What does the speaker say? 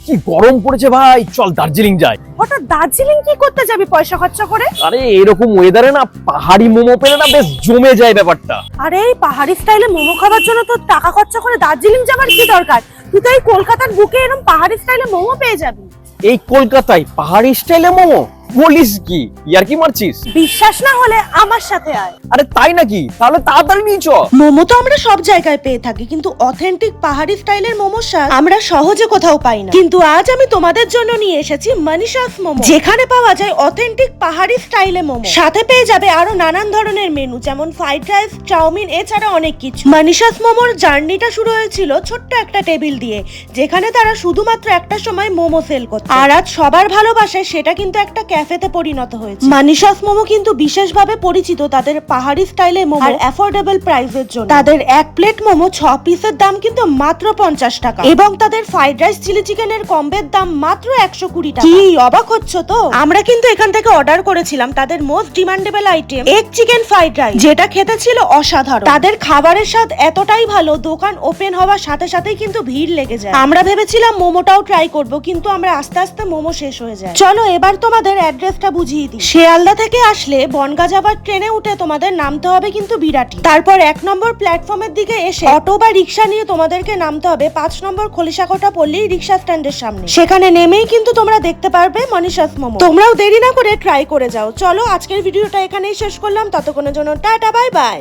কি গরম পড়েছে ভাই, চল দার্জিলিং যাই। হঠাৎ দার্জিলিং কি করতে যাবি পয়সা খরচা করে? আরে এরকম ওয়েদারে না পাহাড়ি মোমো পেলে না বেশ জমে যায় ব্যাপারটা। আরে এই পাহাড়ি স্টাইলে মোমো খাবার জন্য তো টাকা খরচা করে দার্জিলিং যাবার কি দরকার? তুই তো এই কলকাতার বুকে এরকম পাহাড়ি স্টাইলে মোমো পেয়ে যাবি। এই কলকাতায় পাহাড়ি স্টাইলে মোমো? বলিস কি, ইয়ার কি মারছিস? বিশ্বাস না হলে আমার সাথে আয়। আরে তাই নাকি? তাহলে তাড়াতাড়ি নিয়ে চ। মোমো তো আমরা সব জায়গায় পেয়ে থাকি, কিন্তু অথেন্টিক পাহাড়ি স্টাইলের মোমোর স্বাদ আমরা সহজে কোথাও পাই না। কিন্তু আজ আমি তোমাদের জন্য নিয়ে এসেছি মনীষাস মোমো, যেখানে পাওয়া যায় অথেন্টিক পাহাড়ি স্টাইলে মোমো। সাথে পেয়ে যাবে আরো নানান ধরনের মেনু, যেমন ফ্রাইড রাইস, চাউমিন, এছাড়া অনেক কিছু। মনীষাস মোমোর জার্নিটা শুরু হয়েছিল ছোট্ট একটা টেবিল দিয়ে, যেখানে তারা শুধুমাত্র একটা সময় মোমো সেল করত। আর আজ সবার ভালোবাসায় সেটা কিন্তু একটা ক্যাফেতে পরিণত হয়েছে। মনীষাস মোমো কিন্তু বিশেষভাবে পরিচিত তাদের পাহাড়ি স্টাইলে মোমো আর অ্যাফোর্ডেবল প্রাইসের জন্য। তাদের এক প্লেট মোমো 6 পিসের দাম কিন্তু মাত্র 50 টাকা, এবং তাদের ফ্রাইড রাইস, চিলি চিকেনের কম্বোর দাম মাত্র 120 টাকা। কি অবাক হচ্ছ তো? আমরা কিন্তু এখান থেকে অর্ডার করেছিলাম তাদের most demandable item egg chicken fried rice, যেটা খেতে ছিল অসাধারণ। তাদের খাবারের স্বাদ এতটাই ভালো, দোকান ওপেন হওয়ার সাথে সাথেই কিন্তু ভিড় লেগে যায়। আমরা ভেবেছিলাম মোমোটাও ট্রাই করব, কিন্তু আমরা আস্তে আস্তে মোমো শেষ হয়ে যায়। চলো এবার তোমাদের অ্যাড্রেসটা বুঝিয়ে দিই। শিয়ালদা থেকে আসলে বনগাঁ যাবার ট্রেনে উঠে তোমাদের নামতে হবে কিন্তু বিরাটি। তারপর 1 নম্বর প্ল্যাটফর্মের দিকে এসে অটো বা রিক্সা নিয়ে তোমাদেরকে নামতে হবে 5 নম্বর খলিশাকোটা পল্লী রিক্সা স্ট্যান্ডের সামনে। সেখানে নেমেই কিন্তু তোমরা দেখতে পারবে মনীষাস মোমো। তোমরাও দেরি না করে ট্রাই করে যাও। চলো আজকের ভিডিওটা এখানেই শেষ করলাম, ততক্ষণের জন্য টাটা, বাই বাই।